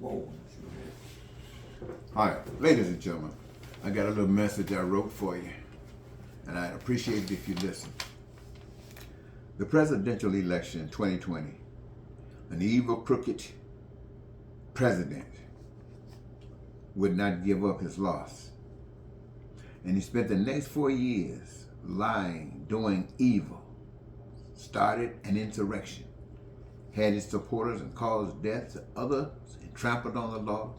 Whoa. All right, ladies and gentlemen, I got a little message I wrote for you, and I'd appreciate it if you listen. The presidential election in 2020, an evil, crooked president would not give up his loss. And he spent the next 4 years lying, doing evil, started an insurrection, had his supporters and caused death to others, and trampled on the law,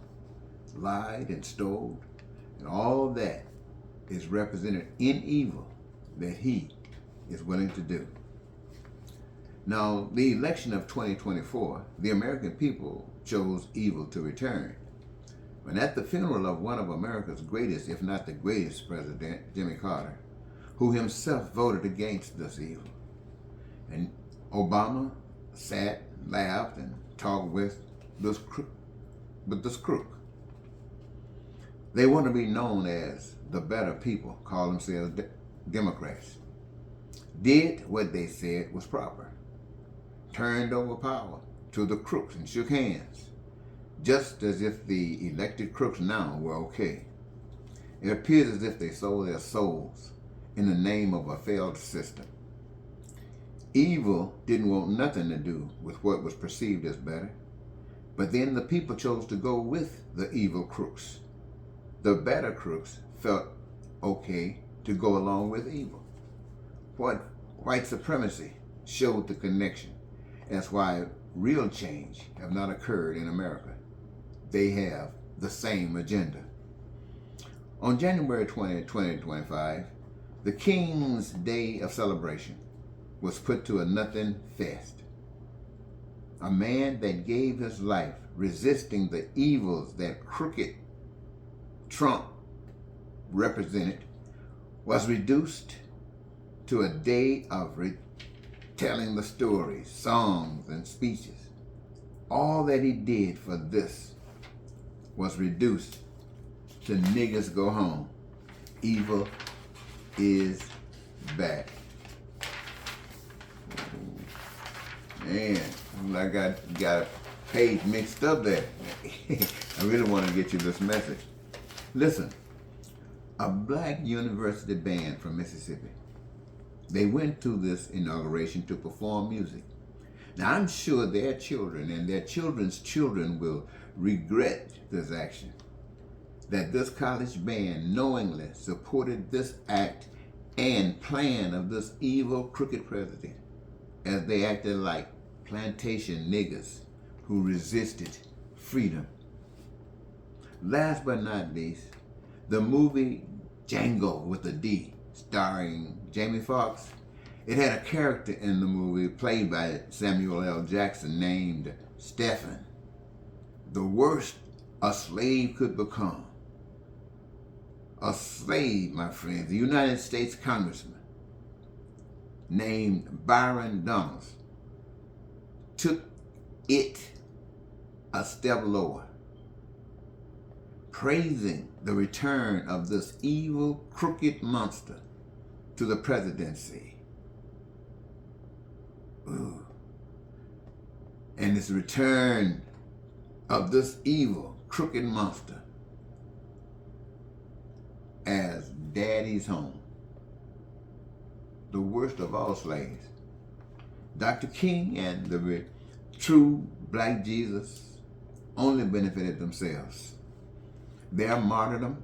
lied and stole, and all that is represented in evil that he is willing to do. Now, the election of 2024, the American people chose evil to return. And at the funeral of one of America's greatest, if not the greatest president, Jimmy Carter, who himself voted against this evil. And Obama sat, laughed, and talked with this crook. They want to be known as the better people, call themselves Democrats. Did what they said was proper. Turned over power to the crooks and shook hands, just as if the elected crooks now were okay. It appears as if they sold their souls in the name of a failed system. Evil didn't want nothing to do with what was perceived as better, but then the people chose to go with the evil crooks. The better crooks felt okay to go along with evil. What white supremacy showed the connection. That's why real change have not occurred in America. They have the same agenda. On January 20, 2025, the King's Day of celebration was put to a nothing fest. A man that gave his life resisting the evils that crooked Trump represented was reduced to a day of telling the stories, songs, and speeches. All that he did for this was reduced to niggas go home. Evil is back. Man, I got a page mixed up there. I really want to get you this message. Listen, a black university band from Mississippi, they went to this inauguration to perform music. Now, I'm sure their children and their children's children will regret this action, that this college band knowingly supported this act and plan of this evil, crooked president, as they acted like plantation niggers who resisted freedom. Last but not least, the movie Django with a D, starring Jamie Foxx, it had a character in the movie played by Samuel L. Jackson named Stephen. The worst a slave could become. A slave, my friends, a United States Congressman named Byron Donalds took it a step lower, praising the return of this evil, crooked monster to the presidency. Ooh. And this return of this evil, crooked monster as daddy's home. The worst of all slaves. Dr. King and the true black Jesus only benefited themselves. Their martyrdom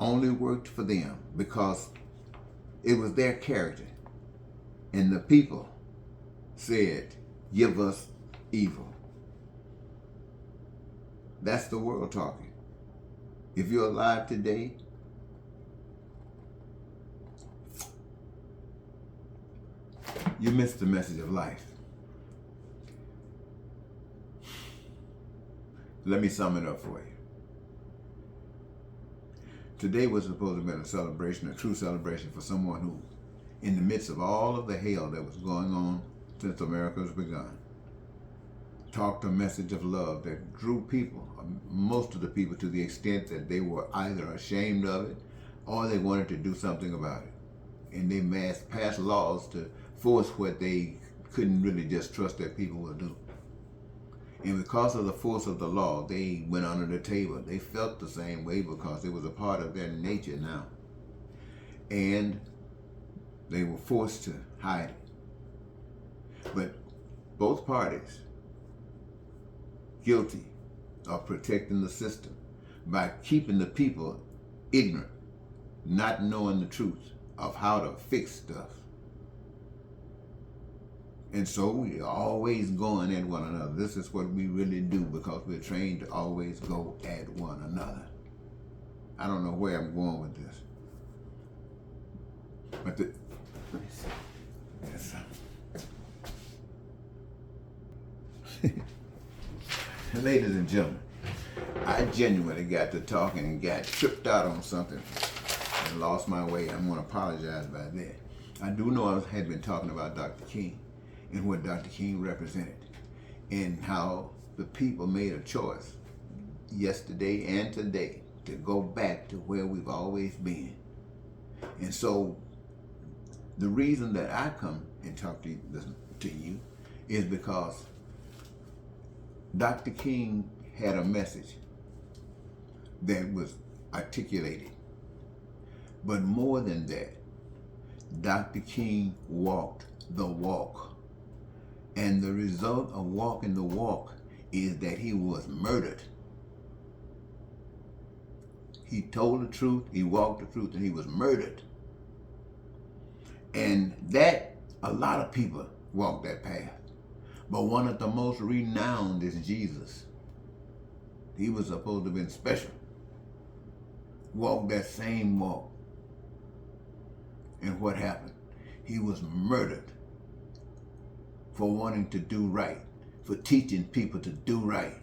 only worked for them because it was their character. And the people said, give us evil. That's the world talking. If you're alive today, you missed the message of life. Let me sum it up for you. Today was supposed to have been a celebration, a true celebration for someone who, in the midst of all of the hell that was going on since America was begun, talked a message of love that drew people, most of the people, to the extent that they were either ashamed of it or they wanted to do something about it. And they passed laws to force what they couldn't really just trust that people would do. And because of the force of the law, they went under the table. They felt the same way because it was a part of their nature now. And they were forced to hide it. But both parties guilty of protecting the system by keeping the people ignorant, not knowing the truth of how to fix stuff. And so we are always going at one another. This is what we really do because we're trained to always go at one another. I don't know where I'm going with this. But let me see. Yes, ladies and gentlemen, I genuinely got to talking and got tripped out on something and lost my way. I'm going to apologize about that. I do know I had been talking about Dr. King and what Dr. King represented and how the people made a choice yesterday and today to go back to where we've always been. And so the reason that I come and talk to you is because Dr. King had a message that was articulated. But more than that, Dr. King walked the walk. And the result of walking the walk is that he was murdered. He told the truth, he walked the truth, and he was murdered. And that, a lot of people walk that path. But one of the most renowned is Jesus. He was supposed to have been special. Walked that same walk. And what happened? He was murdered for wanting to do right, for teaching people to do right.